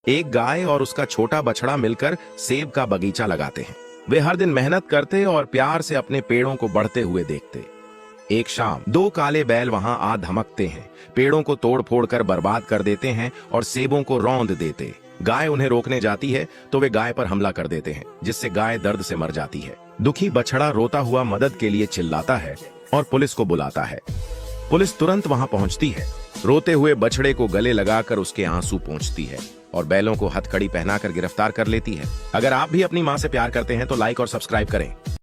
एक गाय और उसका छोटा बछड़ा मिलकर सेब का बगीचा लगाते हैं। वे हर दिन मेहनत करते और प्यार से अपने पेड़ों को बढ़ते हुए देखते। एक शाम दो काले बैल वहां आ धमकते हैं, पेड़ों को तोड़ फोड़ कर बर्बाद कर देते हैं और सेबों को रौंद देते। गाय उन्हें रोकने जाती है तो वे गाय पर हमला कर देते हैं, जिससे गाय दर्द से मर जाती है। दुखी बछड़ा रोता हुआ मदद के लिए चिल्लाता है और पुलिस को बुलाता है। पुलिस तुरंत वहां पहुंचती है। रोते हुए बछड़े को गले लगाकर उसके आंसू पोंछती है और बैलों को हथकड़ी पहनाकर गिरफ्तार कर लेती है। अगर आप भी अपनी मां से प्यार करते हैं तो लाइक और सब्सक्राइब करें।